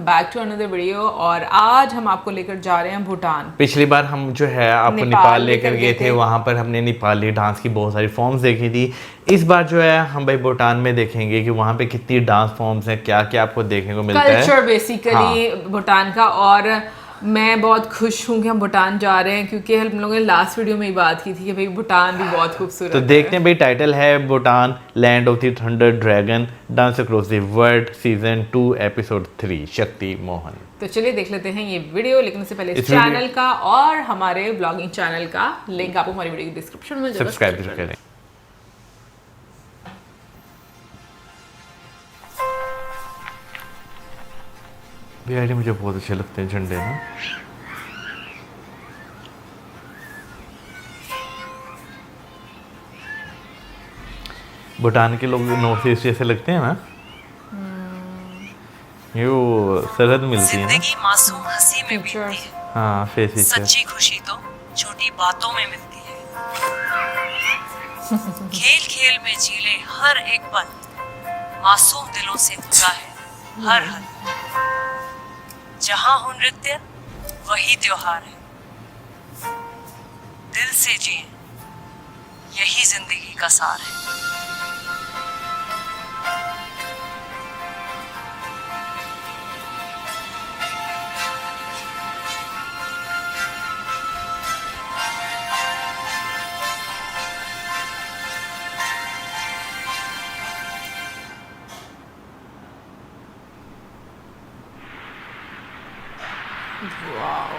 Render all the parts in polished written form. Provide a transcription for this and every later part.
Back to another video. और आज हम आपको लेकर जा रहे हैं भूटान। पिछली बार हम जो है आपको नेपाल लेकर गए थे, वहाँ पर हमने नेपाली डांस की बहुत सारी फॉर्म्स देखी थी। इस बार जो है हम भाई भूटान में देखेंगे कि वहाँ पे कितनी डांस फॉर्म्स हैं, क्या क्या आपको देखने को मिलता है, कल्चर बेसिकली भूटान का। और मैं बहुत खुश हूँ कि हम भूटान जा रहे हैं, क्योंकि हम लोगों ने लास्ट वीडियो में ही बात की थी कि भाई भूटान भी बहुत खूबसूरत तो देखते हैं भाई। टाइटल है Bhutan land of the thunder dragon dance across the world season 2 episode 3 Shakti Mohan. तो चलिए देख लेते हैं ये वीडियो। लेकिन उससे पहले इस चैनल का और हमारे ब्लॉगिंग चैनल का लिंक आपको हमारी वीडियो की डिस्क्रिप्शन में सब्सक्राइब करें। बिहारी मुझे बहुत अच्छे लगते हैं झंडे ना। भूटान के लोग नॉर्थ ईस्ट जैसे लगते हैं ना। ये वो सरहद मिलती है ना। जिंदगी मासूम हंसी में बीतती है। हाँ, फेस सच्ची खुशी तो छोटी बातों में मिलती है। खेल खेल में जीले हर एक पल मासूम दिलों से जुड़ा है हर हल। जहाँ हो नृत्य वही त्योहार है। दिल से जिए यही जिंदगी का सार है। वाओ,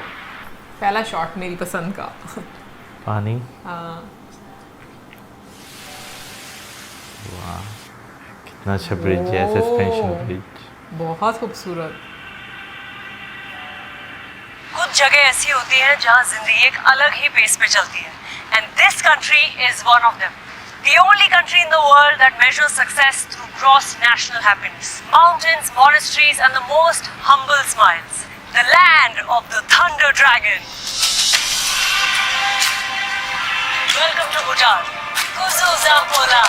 पहला शॉट मेरी पसंद का। पानी। हाँ, वाह, कितना अच्छा ब्रिज है, सस्पेंशन ब्रिज। बहुत खूबसूरत। कुछ जगह ऐसी होती हैं जहां जिंदगी एक अलग ही पेस पे चलती है, and this country is one of them. The only country in the world that measures success through gross national happiness. Mountains, monasteries, and the most humble smiles. The land of the Thunder Dragon. Welcome to Bhutan. Kuzu Zampola.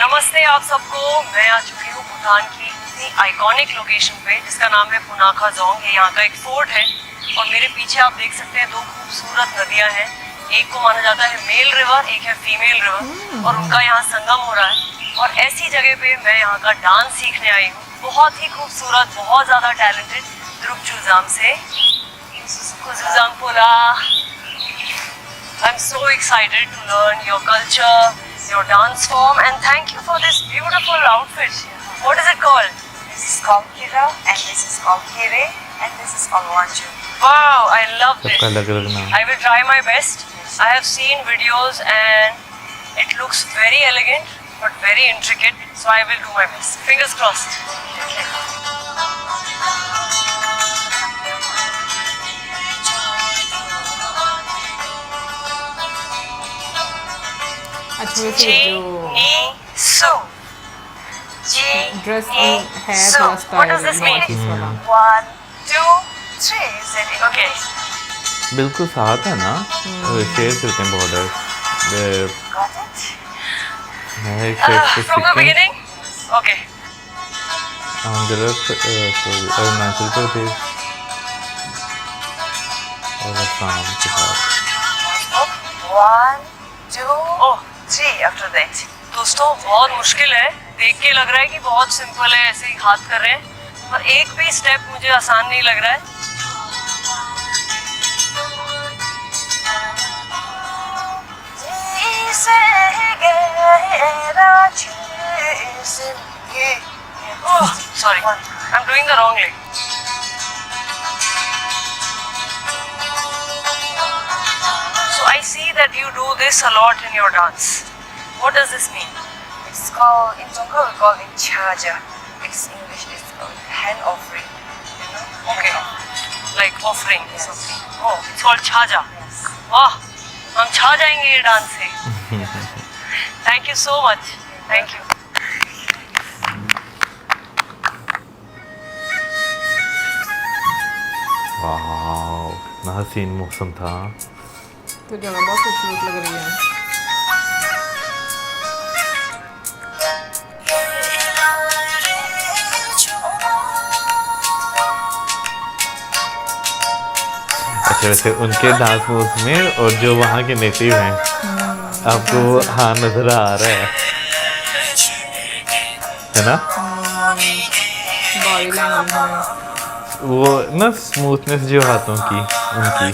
नमस्ते आप सबको। मैं आ चुकी हूँ भूटान की इतनी iconic location पे जिसका नाम है पुनाखा जोंग। ये यहाँ का एक फोर्ट है और मेरे पीछे आप देख सकते हैं दो खूबसूरत नदियाँ हैं। एक को माना जाता है मेल रिवर, एक है फीमेल रिवर, और उनका यहाँ संगम हो रहा है। और ऐसी जगह पे मैं यहाँ का डांस सीखने आई हूँ। बहुत ही खूबसूरत, बहुत ज़्यादा टैलेंटेड द्रुकचुजाम से कुजुजाम पोला। I'm so excited to learn your culture, your dance form, and thank you for this beautiful outfit. What is it called? This is called Kira, and this is called Kire, and this is called Wanju. Wow, I love this. सबका अलग-अलग नाम। I will try my best. I have seen videos and it looks very elegant but very intricate, so I will do my best. Fingers crossed. अच्छा, वैसे जो So. Dress है थोड़ा style What does this mean? North east वाला। 1, 2, 3. Is it in Okay. बिल्कुल साथ है ना, शेयर करते हैं border. Got it? From the beginning? Okay. Arunachal Pradesh और असम के साथ। Oh, 1, 2, Oh. 3 after that. दोस्तों बहुत मुश्किल है। देख के लग रहा है कि बहुत सिंपल है, ऐसे ही हाथ कर रहे हैं, पर एक भी स्टेप मुझे आसान नहीं लग रहा है। Oh, sorry, I'm doing the wrong leg. I see that you do this a lot in your dance. What does this mean? It's called, in Tongkol we call it chaja. It's English, it's called hand offering. You know? Okay. Hand offering. Like offering Yes. something. Oh, it's called chaja. Yes. वाह, हम छा जाएंगे ये dance से. Thank you so much. Thank you. वाह, कितना हसीन मौसम था. तो जगह बहुत खूबसूरत लग रही है. अच्छा, वैसे उनके डांस मूव्स में और जो वहाँ के नेटिव हैं, आपको हाँ नजर आ रहा है ना? बॉडी लैंग्वेज में वो ना स्मूथनेस जो हाथों की उनकी.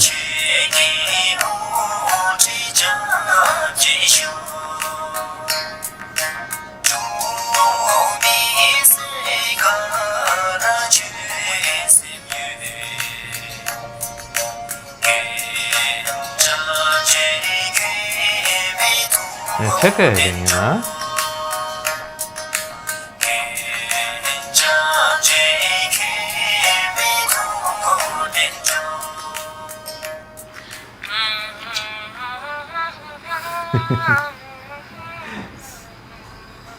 अच्छा कह रही हैं ना.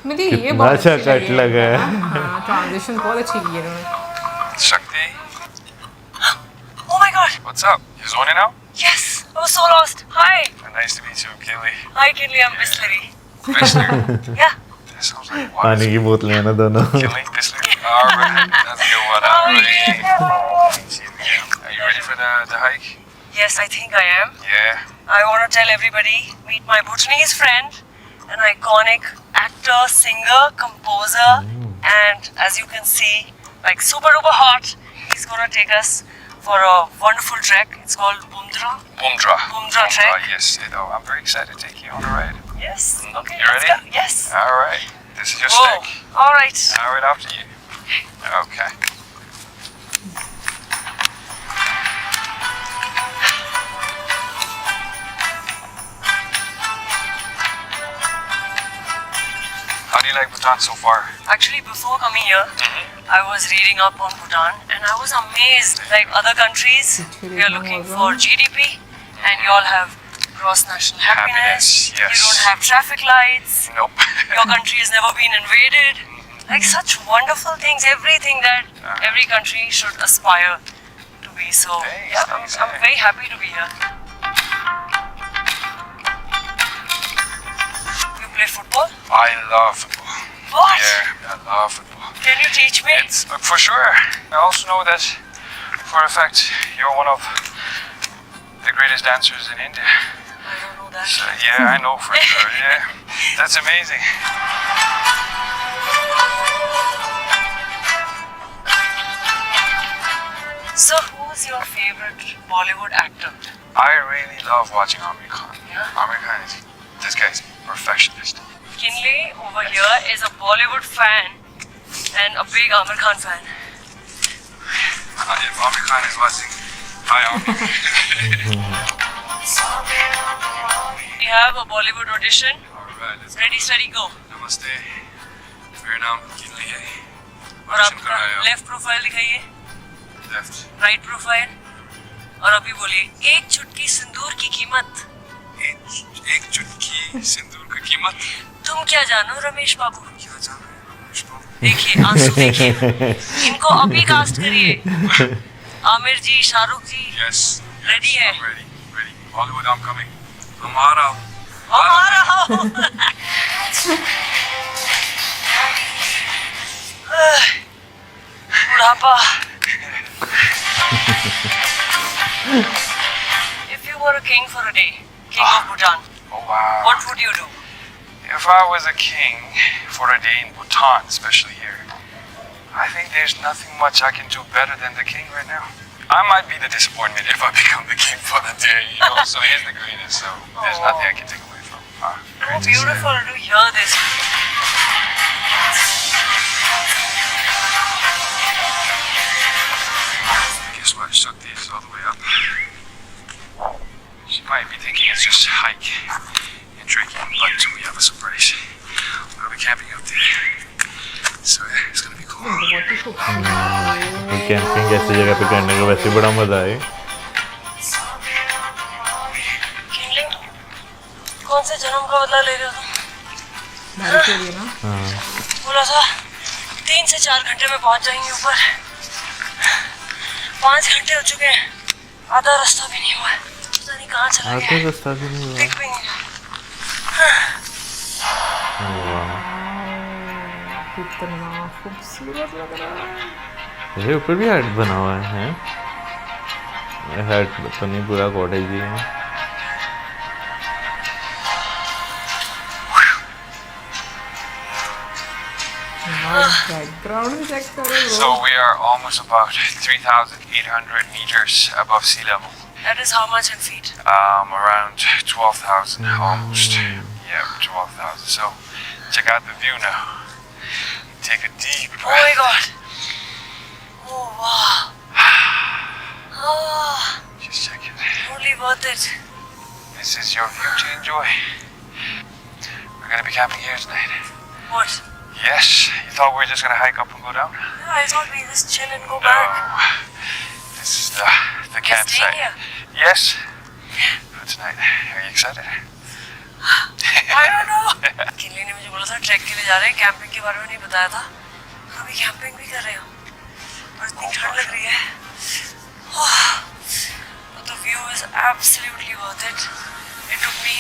मुझे ये कितना बहुत अच्छा अच्छी कट लगी लगा है. हाँ, ट्रांजिशन बहुत अच्छी की है इन्होंने. Shakti, Oh my God. what's up? You zoning out? Yes. I was so lost. Hi. Nice to meet you, Kaylee. Hi, Kinley. I'm Bisleri. Bisler. Yeah. That sounds like what? पानी की बोतलें हैं ना दोनों. Kaylee, Bisler. Alright, that's a good one. Alright. Are you ready for the hike? Yes, I think I am. Yeah. I want to tell everybody, meet my Bhutanese friend, an iconic actor, singer, composer, and as you can see, like super duper hot, he's gonna take us for a wonderful trek. It's called Bumdra. Bumdra. Bumdra trek. Yes, I know. I'm very excited to take you on a ride. Yes. Okay. You let's ready? go. Yes. Alright. This is your Whoa. stick. All right. Alright, after you. Okay. How do you like Bhutan so far? Actually, before coming here, I was reading up on Bhutan, and I was amazed. Like other countries, we are looking for GDP, and you all have gross national happiness. Happiness, yes. You don't have traffic lights. Nope. Your country has never been invaded. Like such wonderful things, everything that every country should aspire to be. So Thanks, yeah, thanks, I'm eh? very happy to be here. You play football? I love football. What? Yeah, I love football. Can you teach me? It's for sure. I also know that for a fact you're one of the greatest dancers in India. I don't know that. So, yeah, I know for sure. Yeah, that's amazing. So, who's your favorite Bollywood actor? I really love watching Amir Khan. Yeah? Amir Khan is this guy's perfectionist. Kinley over here is a Bollywood fan and a big Amir Khan fan. If Amir Khan is watching, hi Amir. We have a Bollywood audition. Alright, let's go. Ready, steady, go. Namaste. मेरा नाम Kinley है. और Audition कर आपका रहे हो. Left profile दिखाइए, Left. Right profile, और अभी बोलिए एक चुटकी सिंदूर की कीमत. एक चुटकी सिंदूर की कीमत. तुम क्या जानो रमेश बाबू? क्या जान रहे हो रमेश बाबू? देखिए आंसू देखिए. इनको अभी कास्ट करिए. आमिर जी, शाहरुख जी. Yes. Ready है? I'm ready. Ready. Hollywood, I'm coming. I'm आ रहा हूँ. हम आ रहा हूँ. बुढ़ापा. If you were a king for a day, king of Bhutan, Oh wow. what would you do? If I was a king for a day in Bhutan, especially here, I think there's nothing much I can do better than the king right now. I might be the disappointment if I become the king for the day, you know. So he's the greatest, so there's nothing I can take away from. Oh, Great to see. beautiful to hear this. Guess what? Shakti is all the way up. She might be thinking it's just hike and drinking, but we have a surprise. We'll be camping up there. So yeah, it's gonna be cool. Camping ऐसी जगह पे करने का वैसे बड़ा मजा है। किंगलिंग, कौन से जन्म का बदला ले रहे हो तुम? बारिश हो रही है ना। बोला था 3 से 4 घंटे में पहुंच जाएंगे ऊपर। 5 घंटे हो चुके हैं, आधा रास्ता भी नहीं हुआ है। पता नहीं कहाँ चला गया। आधा रास्ता भी नहीं हुआ। दिख भी नहीं रहा। कितना खूबसूरत लग रहा है। ये ऊपर भी हट बना हुआ है। हट तो नहीं, पूरा कॉटेज ही है। बैकग्राउंड भी चेक करो। So we are almost about 3,800 meters above sea level. That is how much in feet? Around 12,000 almost. Yeah, 12,000. So check out the view now. Take a deep Oh my breath. god. Oh wow. Oh, Just check it. totally worth it. This is your view to enjoy. We're gonna be camping here tonight. What? Yes, you thought we were just gonna hike up and go down? Yeah, I thought we just chill and go No. back. This is the You're campsite. staying here? Yes. For tonight. Are you excited? I don't know. किन्नी ने मुझे बोला था track के लिए जा रहे हैं, camping के बारे में नहीं बताया था। अभी कैंपिंग भी कर रहे हो और इतनी ठंड लग रही है। But the view is absolutely worth it. It took me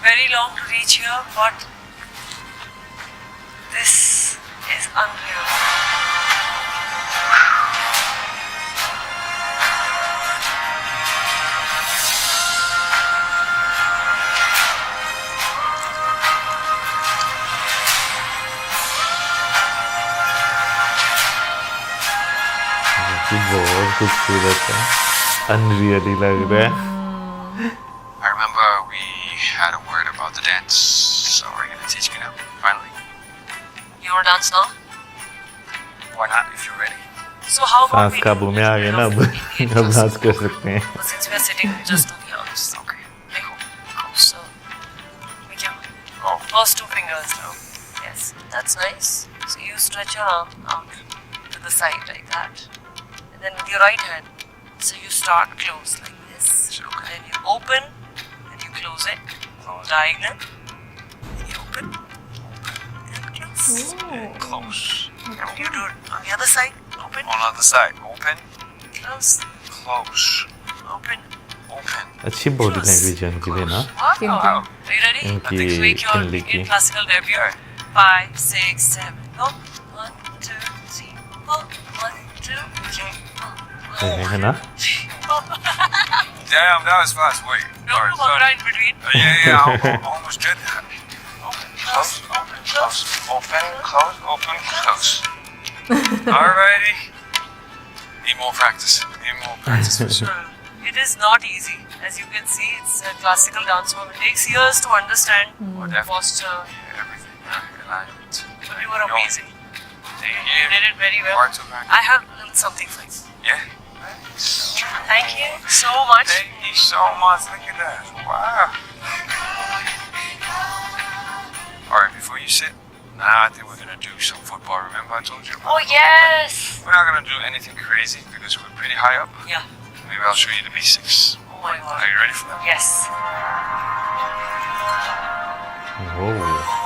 very long to reach here, but this is unreal. बहुत खूबसूरत है, अनरियली लग रहा है। I remember we had a word about the dance, so we're gonna teach me now. Finally. You want to dance now? Why not if you're ready? So how about सांस we काबू में आ गए ना, अब dance कर सकते हैं। Since we are sitting just on the arms. Okay. देखो. So we can. Oh. First 2 fingers now. Yes, that's nice. So you stretch your arm out to the side like that. And then with your right hand, so you start close like this. And then you open and you close it. Diagonal. And you open. And close. Close. And you do it on the other side. Open. On the other side. Open. Close. Close. Open. Open. अच्छी body language है उनकी भी ना। Wow. Are you ready? इनकी Let's make your इनकी की। in classical debut. 5, 6, 7. Go. 1, 2, 3, 4. 1, 2, 3, 4. है ना? Damn, that was fast. Wait. No, Alright, no, so- right in between. Yeah, I almost did that. Open, close, open, close, open, close, open, close. Alrighty. Need more practice. Need more practice for sure. It is not easy. As you can see, it's a classical dance form. It takes years to understand definitely. posture. Everything. Alignment. But you were amazing. Thank You you. did it very well. Parts of practice. I have a little something for you. Yeah. Thank you so much. Thank you so much. Look at that. Wow. Alright, before you sit, now I think we're gonna do some football. Remember I told you about Oh, yes. We're not gonna do anything crazy because we're pretty high up. Yeah. Maybe I'll show you the basics. Oh, my God. Are you ready for that? Yes. ओह,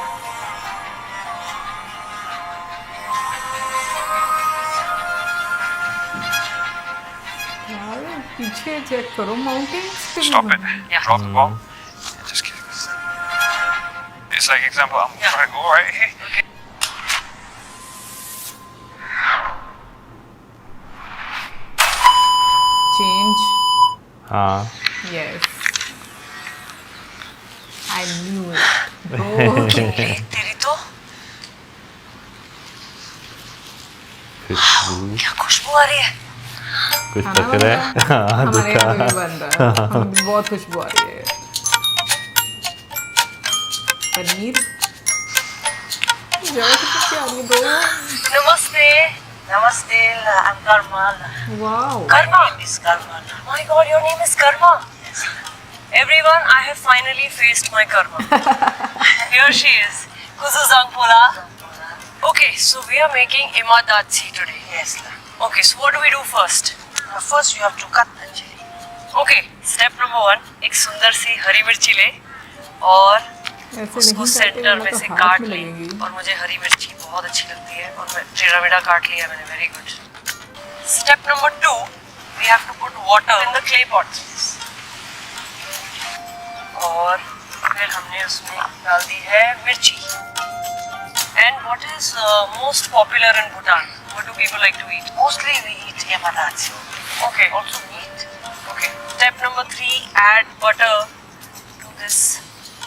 यार पीछे check करो, mountains पे भी Stop it. बना है। Yeah. Drop the ball. And just kick this. It's like example, I'm Yeah. trying to go right here. Okay. Change. हाँ, Yes. I knew it. Bro. तेरी तो खुशबू क्या खुशबू आ रही है। कुछ खाना पक रहा है। हाँ, हमारे दिखा। यहाँ पे भी बन रहा है। हम बहुत खुशबू आ रही है। पनीर जरा सी क्या आ रही है bro? Namaste. Namaste. I'm Karma. Wow. Karma. My name is Karma. My God, your name is Karma. Everyone, I have finally faced my karma. Here she is, Kuzuzang Pola. Okay, so we are making imadatsi today. Yes. Okay, so what do we do first? First you have to cut the chili. Okay, step number 1, एक सुंदर सी हरी मिर्ची ले और ऐसे उसको नहीं centre करते में तो से हाथ काट में ले। लगेंगी। और मुझे हरी मिर्ची बहुत अच्छी लगती है और मैं टेढ़ा मेढ़ा काट लिया मैंने, very good. Step number 2, we have to put water in the clay pot और फिर हमने उसमें डाल दी है मिर्ची। And what is most popular in Bhutan? What do people like to eat? Mostly we eat yamadatsu. Okay, Also meat. okay. Step number 3, add butter to this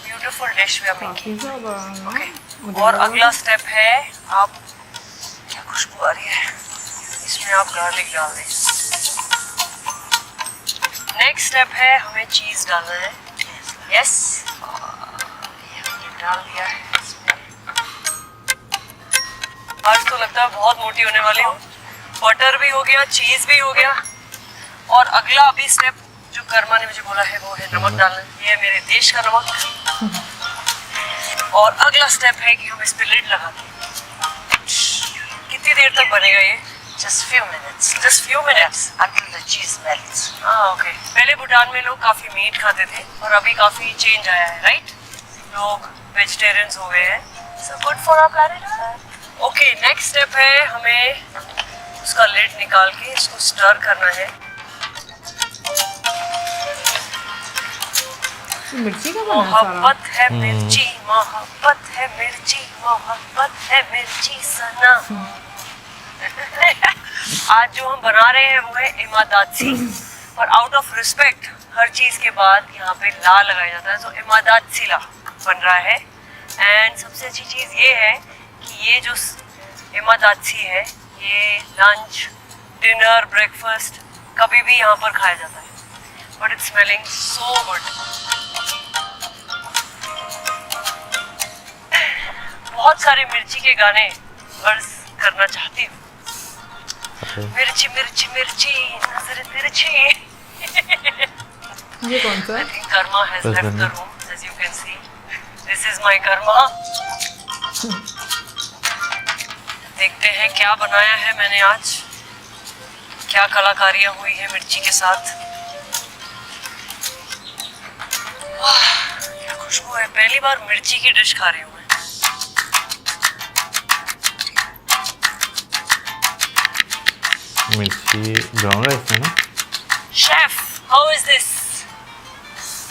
beautiful dish we are making. काफी ज्यादा Okay. मुझे और लगा- अगला step है, आप क्या खुशबू आ रही है, इसमें आप गार्लिक डाल दें। नेक्स्ट स्टेप है हमें चीज डालना है। यस, डाल दिया है इसमें। आज तो लगता है बहुत मोटी होने वाली हूँ। बटर भी हो गया, चीज भी हो गया और अगला अभी स्टेप जो कर्मा ने मुझे बोला है वो है नमक डालना। ये है मेरे देश का नमक। और अगला स्टेप है कि हम इस पे लिड लगा दें। कितनी देर तक बनेगा ये? Just few minutes. Just few minutes. Until the cheese melts. हाँ, ओके। पहले भूटान में लोग काफी मीट खाते थे और अभी काफी चेंज आया है, राइट? लोग वेजिटेरियंस हो गए हैं। So good for our planet. Okay, next step है हमें उसका लिड निकाल के इसको स्टर करना है। मिर्ची का बना है सारा। मोहब्बत है मिर्ची, मोहब्बत है मिर्ची, मोहब्बत है मिर्ची सनम। आज जो हम बना रहे हैं वो है इमादातसी और आउट ऑफ रिस्पेक्ट हर चीज के बाद यहाँ पे ला लगाया जाता है, तो इमादातसी ला बन रहा है। एंड सबसे अच्छी चीज ये है कि ये जो इमादातसी है ये लंच, डिनर, ब्रेकफास्ट कभी भी यहाँ पर खाया जाता है। But it's smelling so good. बहुत सारे मिर्ची के गाने अर्ज करना चाहती हूँ। मिर्ची मिर्ची मिर्ची नजर तिरछी। ये कौन सा? I think karma has बस left बना। the room, as you can see. This is my karma. देखते हैं क्या बनाया है मैंने आज, क्या कलाकारियां हुई है मिर्ची के साथ। वाह, क्या खुशबू है। पहली बार मिर्ची की डिश खा रही हूँ मैं। मिर्ची ब्राउन राइस है ना? Chef, how is this?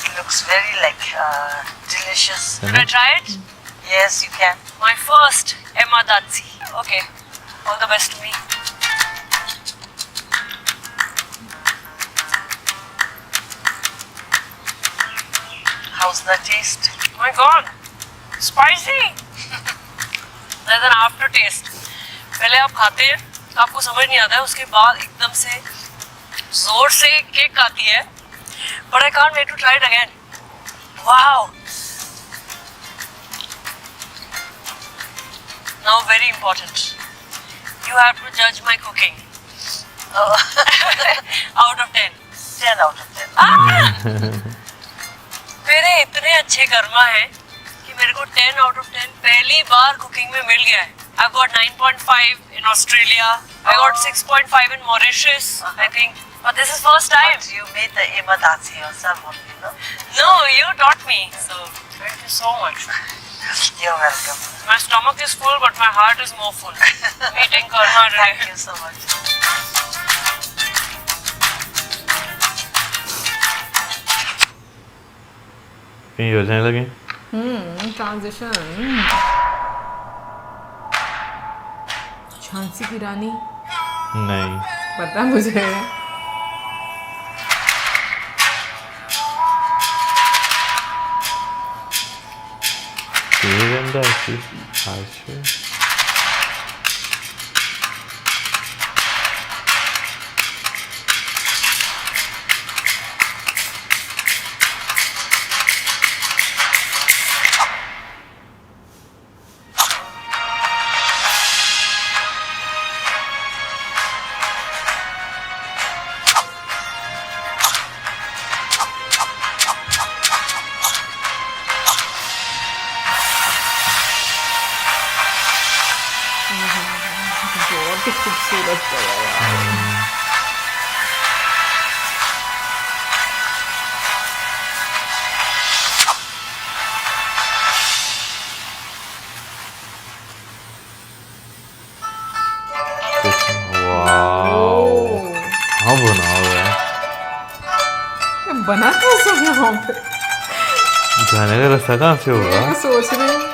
It looks very like delicious. Should I try it? Yes, you can. My first Emadatsi. Okay, all the best to me. How's the taste? Oh my god, spicy. There's an after taste. पहले आप खाते हैं तो आपको समझ नहीं आता है, उसके बाद एकदम से जोर से किक आती है। But I can't wait to try it again. Wow. Now very important. You have to judge my cooking. Out of 10. 10 out of 10. मेरे इतने अच्छे कर्मा हैं कि मेरे को 10 out of 10 पहली बार कुकिंग में मिल गया है। I got 9.5 in Australia. I got 6.5 in Mauritius, I think. But this is first time. But you made the imadatsi yourself only, no? No, you taught me. So thank you so much. You're welcome. My stomach is full, but my heart is more full. Meeting karma today. Thank you so much. कहीं हो जाने लगे। Transition. Jhansi की रानी नहीं, पता मुझे। तीरंदा ऐसी आशा। बहुत ही खूबसूरत जगह है। वाओ, हाँ बना हुआ है। ये बना कैसे है वहाँ पे? जाने का रास्ता कहाँ से होगा? मैं सोच रही हूँ।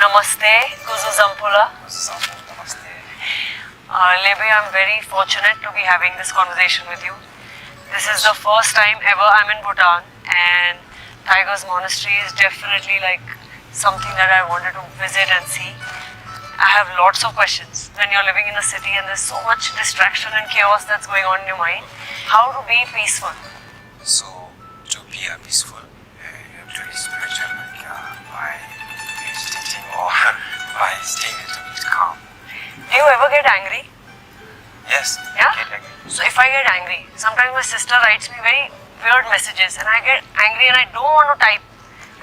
Namaste, Kuzu Zampula. Namaste. Lebe, I'm very fortunate to be having this conversation with you. This is the first time ever I'm in Bhutan, and Tiger's Monastery is definitely like something that I wanted to visit and see. I have lots of questions. When you're living in a city and there's so much distraction and chaos that's going on in your mind, how to be peaceful? So, to be a peaceful, you have to be spiritual, like by meditating or by staying a little bit calm. Do you ever get angry? Yes. Yeah? Get angry. So if I get angry, sometimes my sister writes me very weird messages and I get angry and I don't want to type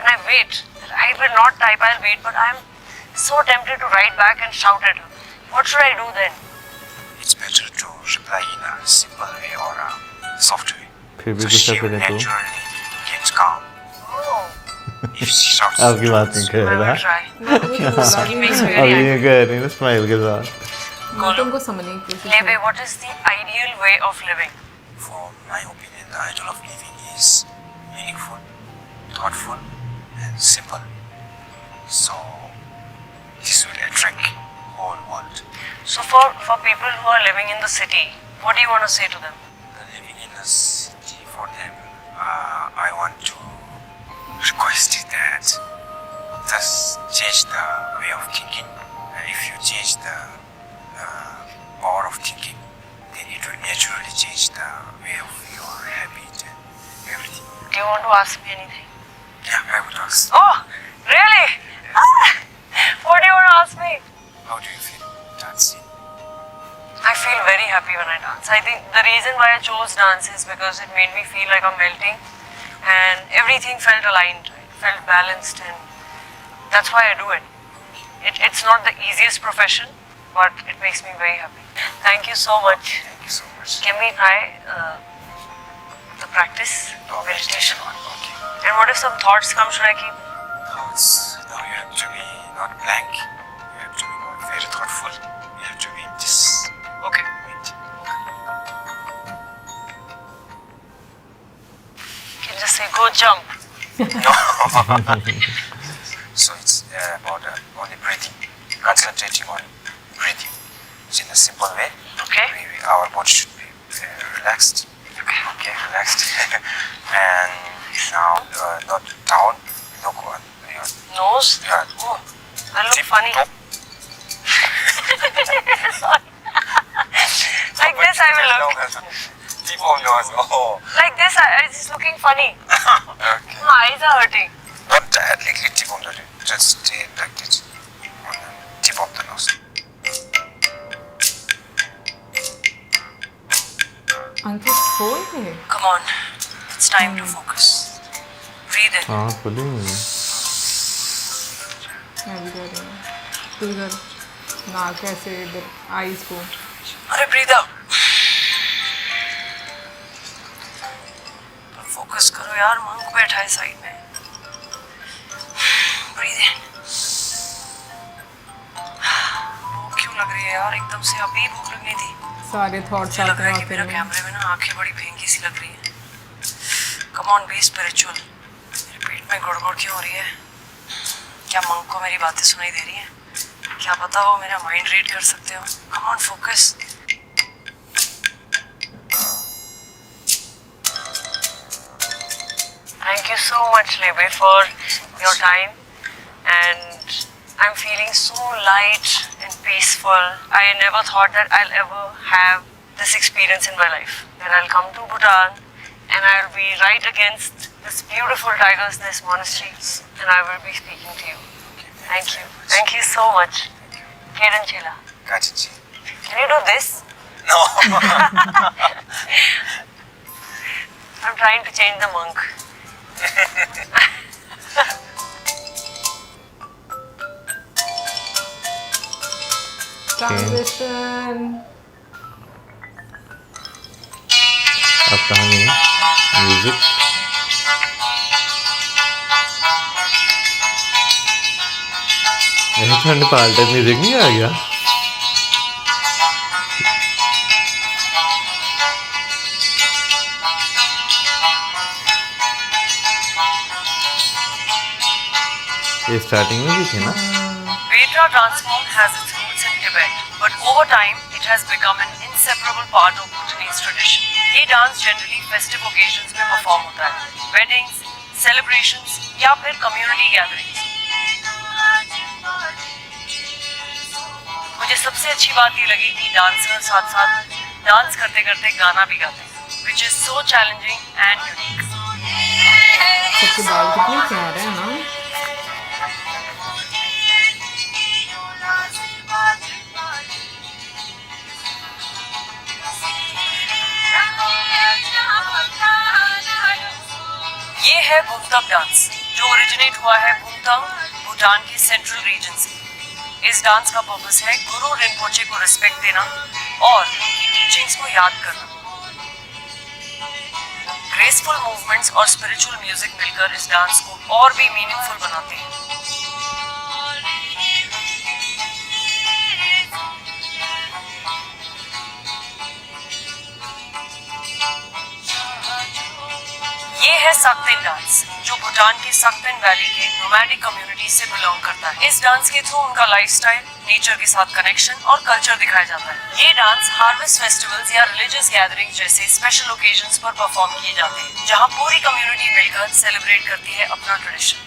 and I wait. I will not type, I'll wait, but I'm so tempted to write back and shout at her. What should I do then? It's better to reply in a simple way or a soft way. फिर भी So गुस्सा she will करे तो naturally get calm. Oh, If she shouts, आपकी बात नहीं कर I रहा। will try. मैं तो कुछ बोला भी Makes me नहीं। very अभी ये angry. कह रही है ना स्माइल के साथ। मैं तुमको समझने की कोशिश Lebe, कर what is the ideal way of living? for my opinion, the ideal of living is meaningful, thoughtful, and simple. So, this will attract whole world. So for people who are living in the city, what do you want to say to them? Living in a city for them, I want to request it that just change the way of thinking. If you change the power of thinking, then it will naturally change the way of your habit and everything. Do you want to ask me anything? Yeah, I would ask. Oh, really? What do you want to ask me? How do you feel dancing? I feel very happy when I dance. I think the reason why I chose dance is because it made me feel like I'm melting and everything felt aligned, felt balanced, and that's why I do it. It's not the easiest profession, but it makes me very happy. Thank you so much. Thank you so much. Can we try the practice, meditation? Okay. And what if some thoughts come, should I keep? Now you have to be not blank. You have to be not very thoughtful. You have to be this. Okay. Wait. You can just say, go jump. So it's about only breathing, concentrating on breathing. It's in a simple way. Okay. Our body should be relaxed. Okay, relaxed. And now not down, look on your Nose. yeah, Oh, I look tip, funny. top. Like this I will look. Tip of nose. Oh, Like this it's looking funny. okay. My eyes are hurting. Not directly tip of the nose. Just stay like this on the tip of the nose. अंकित खोल दे। Come on. It's time to focus. Breathe in. हाँ खुली हुई है। मैं भी कर रही हूँ। तू इधर नाक ऐसे इधर आईज को। अरे breathe out. फोकस करो यार, मंक बैठा है साइड में. Breathe in. भूख क्यों लग रही है यार एकदम से? अभी भूख लगनी थी. सारे थॉट्स मुझे लग आते रहा है कि आते मेरा हैं। कैमरे में ना आंखें बड़ी भेंगी सी लग रही हैं. Come on, be spiritual. मेरे पेट में गुड़गुड़ क्यों हो रही है? क्या मंक को मेरी बातें सुनाई दे रही हैं? क्या पता वो मेरा माइंड रीड कर सकते हो? Come on, focus. Thank you so much, Lebe, for your time, and I'm feeling so light and peaceful. I never thought that I'll ever have this experience in my life. That I'll come to Bhutan and I'll be right against this beautiful Tiger's Nest monastery, and I will be speaking to you. Thank you. Thank you so much. Kedan Chela. Gotcha. Can you do this? No. I'm trying to change the monk. Transition. अब कहाँ गए music? Nepal type music नहीं आ गया? ये starting में भी थे ना? Petra dance form has its roots in Tibet, but over time it has become an inseparable part of Bhutanese tradition. ये डांस जनरली फेस्टिव ओकेजन्स में परफॉर्म होता है, वेडिंग्स, सेलिब्रेशंस या फिर कम्युनिटी गैदरिंग्स। मुझे सबसे अच्छी बात ये लगी कि डांसर साथ साथ डांस करते करते गाना भी गाते हैं, which is so challenging and unique. सबके बाल कितने प्यारे हैं ना। ये है बुंतक डांस, जो ओरिजिनेट हुआ है बुंतंग, भूटान के सेंट्रल रीजन से। इस डांस का पर्पस है गुरु रिनपोचे को रिस्पेक्ट देना और उनकी टीचिंग्स को याद करना। ग्रेसफुल मूवमेंट्स और स्पिरिचुअल म्यूजिक मिलकर इस डांस को और भी मीनिंगफुल बनाते हैं। ये है सक्तेन डांस, जो भूटान के सक्तेन वैली के नोमैडिक कम्युनिटी से बिलोंग करता है। इस डांस के थ्रू उनका लाइफस्टाइल, नेचर के साथ कनेक्शन और कल्चर दिखाया जाता है। ये डांस हार्वेस्ट फेस्टिवल्स या रिलीजियस गैदरिंग्स जैसे स्पेशल ओकेजन्स पर परफॉर्म किए जाते हैं, जहां पूरी कम्युनिटी मिलकर सेलिब्रेट करती है अपना ट्रेडिशन।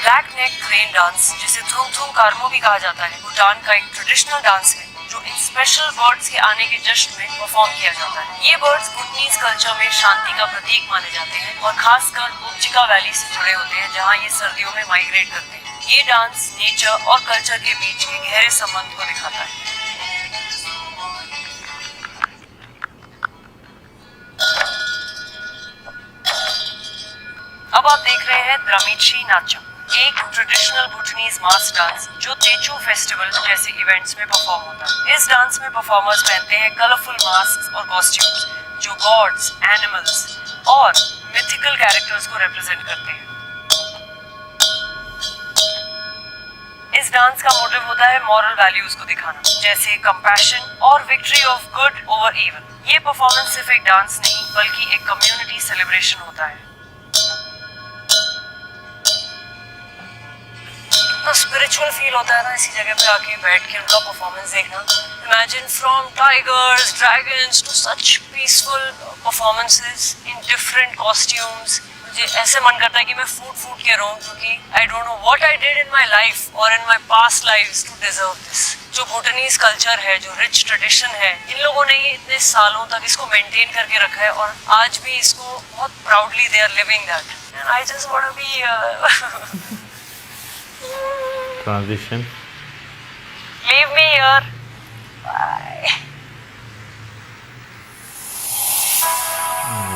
ब्लैक नेक क्रेन डांस, जिसे थुम थुम कारमो भी कहा जाता है, भूटान का एक ट्रेडिशनल डांस है जो इन स्पेशल बर्ड्स के आने के जश्न में परफॉर्म किया जाता है। ये बर्ड्स भूटनीज कल्चर में शांति का प्रतीक माने जाते हैं और खासकर उपजिका वैली से जुड़े होते हैं, जहाँ ये सर्दियों में माइग्रेट करते हैं। ये डांस नेचर और कल्चर के बीच के गहरे संबंध को दिखाता है। अब आप देख रहे हैं द्रामिची नाचम, एक ट्रेडिशनल भूटानीज मास डांस जो तेचू फेस्टिवल जैसे इवेंट्स में परफॉर्म होता है। इस डांस में परफॉर्मर्स पहनते हैं कलरफुल मास्क और कॉस्ट्यूम्स जो गॉड्स, एनिमल्स और मिथिकल कैरेक्टर्स को रिप्रेजेंट करते हैं। इस डांस का मोटिव होता है मॉरल वैल्यूज को दिखाना, जैसे कंपैशन और victory of good over evil. ये परफॉर्मेंस सिर्फ एक डांस नहीं बल्कि एक कम्युनिटी सेलिब्रेशन होता है। तो स्पिरिचुअल फील होता है ना इसी जगह पे आके बैठ के उनका परफॉर्मेंस देखना। Imagine from tigers, dragons to such peaceful performances in different costumes. मुझे ऐसे मन करता है कि मैं फूट के रहूं, क्योंकि I don't know what I did in my life और in my past lives to deserve this. जो भूटानीज कल्चर है, जो रिच ट्रेडिशन है, इन लोगों ने ही इतने सालों तक इसको मेंटेन करके रखा है और आज भी इसको बहुत proudly they are living that, and I just want to be transition. Leave me here. Bye.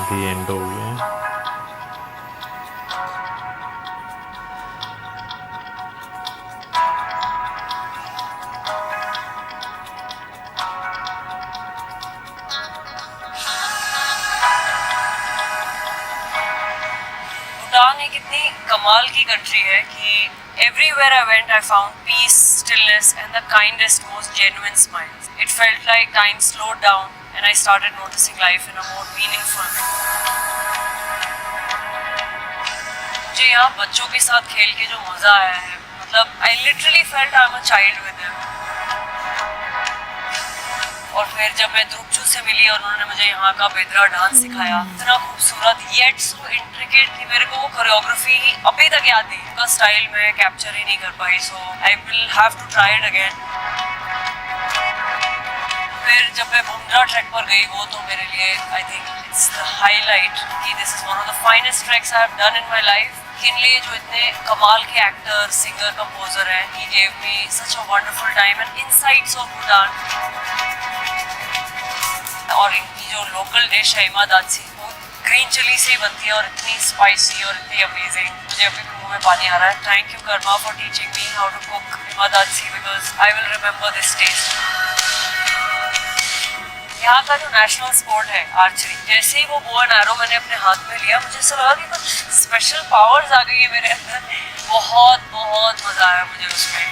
The end हो गया। भूटान एक इतनी कमाल की कंट्री है कि everywhere I went I found peace, stillness and the kindest, most genuine smiles. It felt like time slowed down and I started noticing life in a more meaningful way. मुझे यहाँ बच्चों के साथ खेल के जो मजा आया है, मतलब I literally felt I'm a child with them. और फिर जब मैं द्रुकचू से मिली और उन्होंने मुझे यहाँ का बेदरा डांस सिखाया, इतना खूबसूरत येट सो इंट्रिकेट थी, मेरे को वो कोरियोग्राफी अभी तक याद नहीं, उनका स्टाइल मैं कैप्चर ही नहीं कर पाई, so I will have to try it again. फिर जब मैं बुमरा ट्रैक पर गई, वो तो मेरे लिए I think it's the highlight कि this is one of the finest tracks I have done in my life. Kinley जो इतने कमाल के एक्टर, सिंगर, कंपोजर हैं, he gave me such a wonderful time and insights of Bhutan. और इनकी जो local dish है इमादाची, वो ग्रीन चिली से ही बनती है और इतनी स्पाइसी और इतनी अमेजिंग, मुझे अभी भी मुंह में पानी आ रहा है। Thank you Karma for teaching me how to cook ema datshi, because I will remember this taste. यहाँ का जो नेशनल स्पोर्ट है आर्चरी, जैसे ही वो बो एंड एरो मैंने अपने हाथ में लिया, मुझे ऐसा लगा कि कुछ स्पेशल पावर्स आ गई है मेरे अंदर। बहुत बहुत मज़ा आया मुझे उसमें।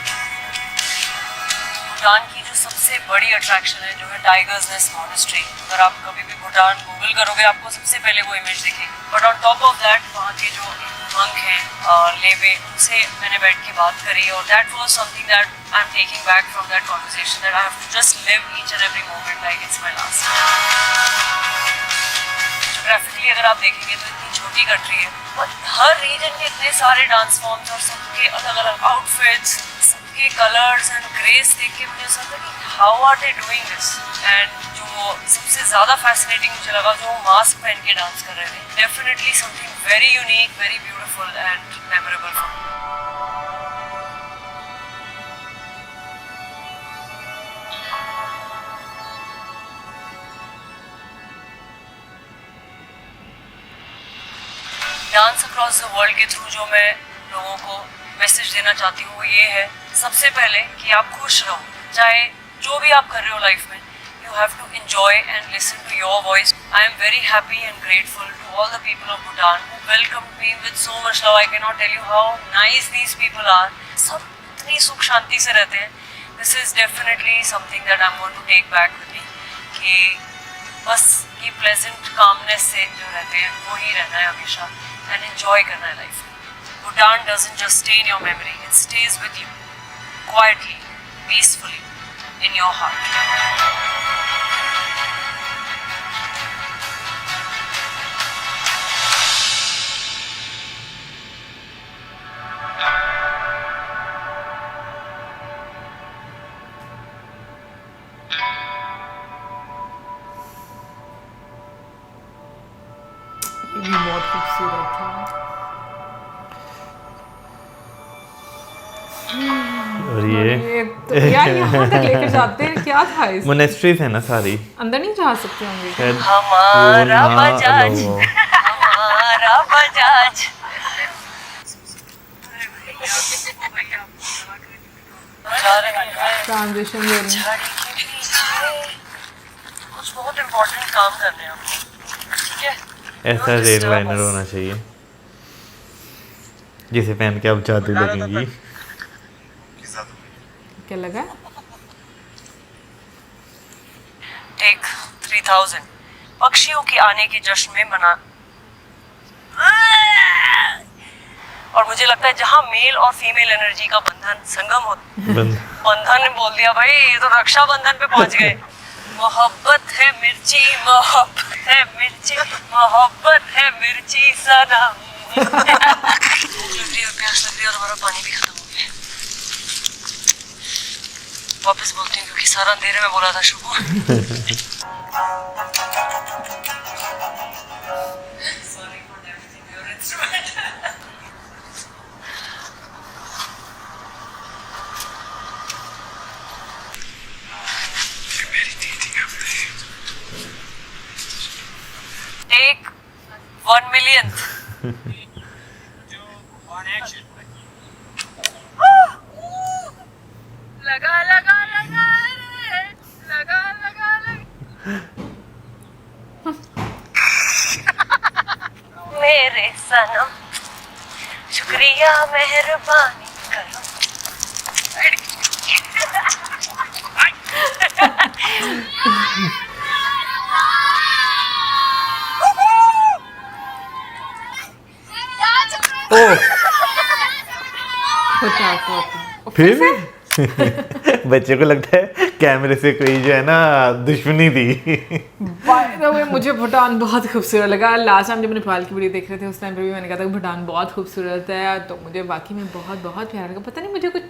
भूटान की जो सबसे बड़ी अट्रैक्शन है जो है टाइगर्स नेस्ट मॉनेस्ट्री। अगर आप कभी भी भूटान गूगल करोगे आपको सबसे पहले वो इमेज दिखेगी। But on top of that वहाँ के जो मंक हैं लेवे, उनसे मैंने बैठ के बात करी और that was something that I am taking back from that conversation, that I have to just live each and every moment like it's my last. Geographically अगर आप देखेंगे तो इतनी छोटी कंट्री है और हर रीजन के इतने सारे डांस फॉर्म्स और सबके अलग अलग आउटफिट्स, सबके कलर्स एंड ग्रेस देख के मुझे ऐसा लगा कि how are they doing this. And जो सबसे ज़्यादा फैसिनेटिंग मुझे लगा जो मास्क पहन के डांस कर रहे थे, definitely something very unique, very beautiful and memorable for me. Dance across the world के थ्रू जो मैं लोगों को मैसेज देना चाहती हूँ वो ये है, सबसे पहले कि आप खुश रहो, चाहे जो भी आप कर रहे हो लाइफ में। You have to enjoy and listen to your voice. I am very happy and grateful to all the people of Bhutan who welcomed me with so much love. I cannot tell you how nice these people are. सब इतनी सुख शांति से रहते हैं। This is definitely something that I'm going to take back with me. कि बस ये pleasant calmness से जो रहते हैं वो ही रहना है हमेशा and enjoy करना है life. Bhutan doesn't just stay in your memory, it stays with you quietly, peacefully in your heart. ये भी बहुत खूबसूरत था। और ये तो यार यहाँ तक लेकर जाते हैं, क्या था इस मोनेस्ट्रीज है ना सारी, अंदर नहीं जा सकते होंगे। शायद हमारा वो ना बजाज, allow हो। हमारा बजाज। जा रहे हैं ट्रांजिशन दे रही हूँ। झाड़ी के पीछे कुछ बहुत इम्पोर्टेंट काम करने हैं हमको, ठीक है? ऐसा Don't red disturb liner us. होना चाहिए जिसे पहन के आप जादू लगेंगी। क्या लगा? टेक 3000 पक्षियों के आने के जश्न में मना। और मुझे लगता है जहाँ मेल और फीमेल एनर्जी का बंधन संगम होता, बंधन बोल दिया भाई, ये तो रक्षाबंधन पे पहुंच गए। मोहब्बत है मिर्ची, मोहब्बत है मिर्ची, मोहब्बत है मिर्ची सनम। भूख लग रही है और प्यास लग रही है और हमारा पानी भी खत्म हो गया। वापस बोलती हूँ क्योंकि सारा अंधेरे में बोला था Shubhu. Sorry for damaging your instrument. You're meditating up there. Take 1 millionth. लगा लगा लगा रे, लगा लगा लगा। मेरे सनम शुक्रिया मेहरबानी करो। होता फिर भी बच्चे को लगता है कैमरे से कोई जो है ना दुश्मनी थी। बाय द वे मुझे भूटान बहुत खूबसूरत लगा। लास्ट टाइम जब नेपाल की वीडियो देख रहे थे उस टाइम पे भी मैंने कहा था कि भूटान बहुत खूबसूरत है, तो मुझे बाकी में बहुत बहुत प्यारा लगा। पता नहीं मुझे कुछ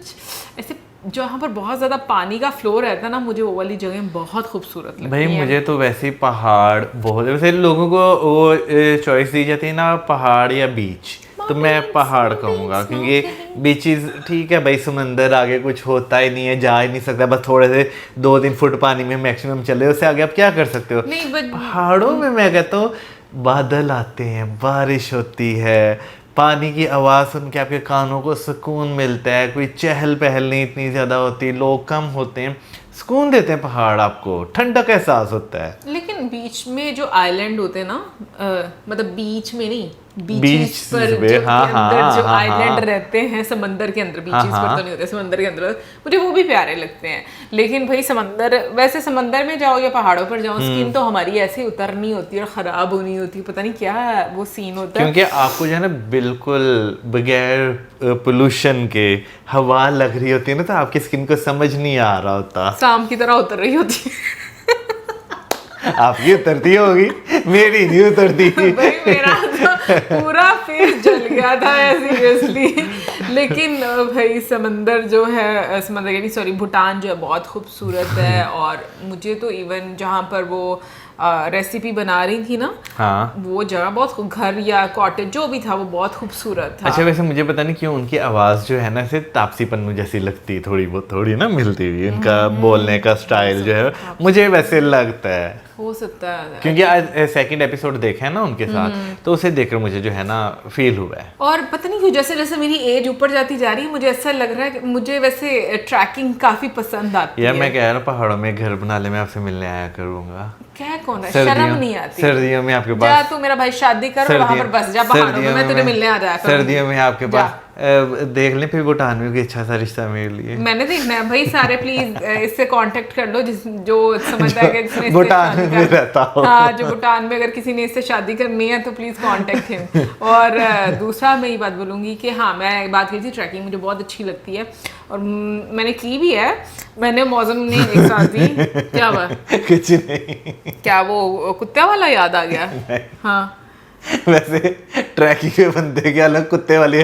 ऐसे जो यहाँ पर बहुत ज़्यादा पानी का फ्लो रहता है ना, मुझे वो वाली जगह बहुत खूबसूरत लगती भाई है। मुझे तो वैसे ही पहाड़ बहुत, वैसे लोगों को वो चॉइस दी जाती है ना पहाड़ या बीच, तो मैं पहाड़ कहूँगा क्योंकि बीचेस ठीक है भाई, समंदर आगे कुछ होता ही नहीं है, जा ही नहीं सकता, बस थोड़े से 2-3 फुट पानी में मैक्सिमम चले, उससे आगे आप क्या कर सकते हो। नहीं, but- पहाड़ों में मैं कहता हूँ बादल आते हैं, बारिश होती है, पानी की आवाज़ सुन के आपके कानों को सुकून मिलता है, कोई चहल पहल नहीं इतनी ज़्यादा होती, लोग कम होते हैं, सुकून देते हैं पहाड़, आपको ठंडक का एहसास होता है। लेकिन बीच में जो आइलैंड होते हैं ना, मतलब बीच में नहीं, Beach बीचेस पर पे, जो हाँ, के अंदर हाँ, जो हाँ, आइलैंड हाँ। रहते हैं समंदर के अंदर, बीचेस हाँ, पर तो नहीं होते, समंदर के अंदर, मुझे वो भी प्यारे लगते हैं। लेकिन भाई समंदर, वैसे समंदर में जाओ या पहाड़ों पर जाओ, स्किन तो हमारी ऐसे उतरनी होती है और ख़राब होनी होती है, पता नहीं क्या वो सीन होता है। क्योंकि आपको जो है ना बिल्कुल बगैर पोल्यूशन के हवा लग रही होती है ना, तो आपकी स्किन को समझ नहीं आ रहा होता। शाम की तरह उतर रही होती है। आपकी उतरती होगी, मेरी नहीं उतरती। भाई मेरा तो पूरा फेस जल गया था सीरियसली। लेकिन भाई समंदर जो है, समंदर यानी सॉरी भूटान जो है बहुत खूबसूरत है। और मुझे तो इवन जहाँ पर वो रेसिपी बना रही थी ना, हाँ, वो जगह बहुत, घर या कॉटेज जो भी था वो बहुत खूबसूरत था। अच्छा वैसे मुझे पता नहीं क्यों उनकी आवाज़ जो है ना से तापसी पन्नू जैसी लगती है, थोड़ी बहुत, थोड़ी ना मिलती हुई, उनका बोलने का स्टाइल जो है मुझे वैसे लगता है। हो सकता है, क्योंकि आज सेकंड एपिसोड देखा है ना उनके साथ, तो उसे देखकर मुझे जो है ना फील हुआ है। और पता नहीं क्यों जैसे जैसे मेरी एज ऊपर जाती जा रही है, मुझे ऐसा लग रहा है कि मुझे वैसे ट्रैकिंग काफी पसंद आती यार है। मैं कह रहा हूँ पहाड़ों में घर बना ले, मैं आपसे मिलने आया करूंगा। क्या कौन है, शर्म नहीं आती? सर्दियों में आपके जा पास, तू मेरा भाई शादी कर, वहां पर बस जा पहाड़ों में, मैं तुझे मिलने आ जाया करूंगी। सर्दियों में आपके पास देख लें फिर भूटान में कोई अच्छा सा रिश्ता मेरे लिए। मैंने देखना है भाई, सारे प्लीज इससे कांटेक्ट कर लो जो समझता है कि जिसने इससे भूटान शादी में कर- रहता हो। हाँ, जो भूटान में अगर किसी ने इससे शादी करनी है तो प्लीज कांटेक्ट हिम। और दूसरा मैं ये बात बोलूंगी कि हाँ, मैं एक बात कही थी, ट्रैकिंग मुझे बहुत अच्छी लगती है और मैंने की भी है। मैंने मौसम ने एक साथ दी, क्या हुआ? कुछ नहीं, क्या वो कुत्ते वाला याद आ गया? हाँ, वैसे ट्रैकिंग के बंदे के अलग कुत्ते वाली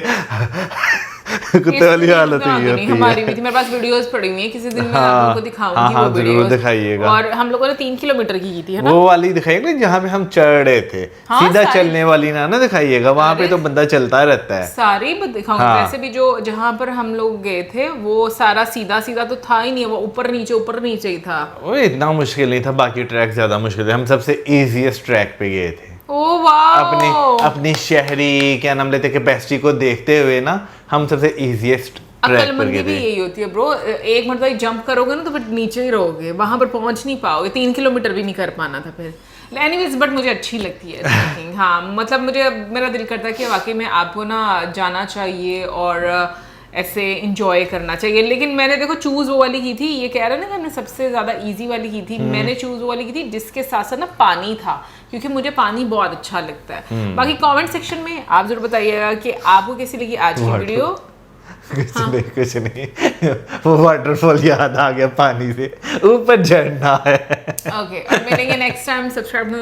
कुत्ते वाली हालत इसकी ही होती है। हमारी भी थी, मेरे पास वीडियोस पड़ी हुई है, किसी दिन मैं हाँ, आप लोगों को दिखाऊंगी हाँ, वो जरूर वीडियोस। दिखाइएगा। और हम लोगों ने 3 किलोमीटर की थी, है ना? वो वाली दिखाइएगा जहाँ पे हम चढ़ रहे थे, हाँ, सीधा सारी- चलने वाली ना दिखाइएगा, वहां पे तो बंदा चलता रहता है। सारी दिखाऊंगी। हाँ। वैसे भी जो जहाँ पर हम लोग गए थे वो सारा सीधा सीधा तो था ही नहीं, वो ऊपर नीचे ही था। वो इतना मुश्किल नहीं था, बाकी ट्रैक ज्यादा मुश्किल थे। हम सबसे इजीएस्ट ट्रैक पे गए थे। ओ वाह, अपनी शहरी क्या नाम लेते कैपेसिटी को देखते हुए ना, हम सबसे इजीएस्ट ट्रैक पर अक्लमंदी गए भी थे। यही होती है ब्रो। एक मरतबा जंप करोगे ना तो फिर नीचे ही रहोगे, वहां पर पहुंच नहीं पाओगे। 3 किलोमीटर भी नहीं कर पाना था फिर। एनीवेज बट मुझे अच्छी लगती है ट्रैकिंग। हाँ, मतलब मुझे, मेरा दिल करता है कि वाकई में आपको ना जाना चाहिए और ऐसे इंजॉय करना चाहिए। लेकिन मैंने देखो चूज वो वाली की थी, ये कह रहे ना कि हमने सबसे ज्यादा इजी वाली की थी, मैंने चूज वो वाली की थी जिसके साथ साथ ना पानी था, क्योंकि मुझे पानी बहुत अच्छा लगता है। बाकी कमेंट सेक्शन में आप जरूर बताइएगा कि आपको कैसी लगी आज की वीडियो। कुछ नहीं वो वाटरफॉल याद आ गया, पानी से ऊपर झरना है। ओके, और मिलेंगे नेक्स्ट टाइम। सब्सक्राइब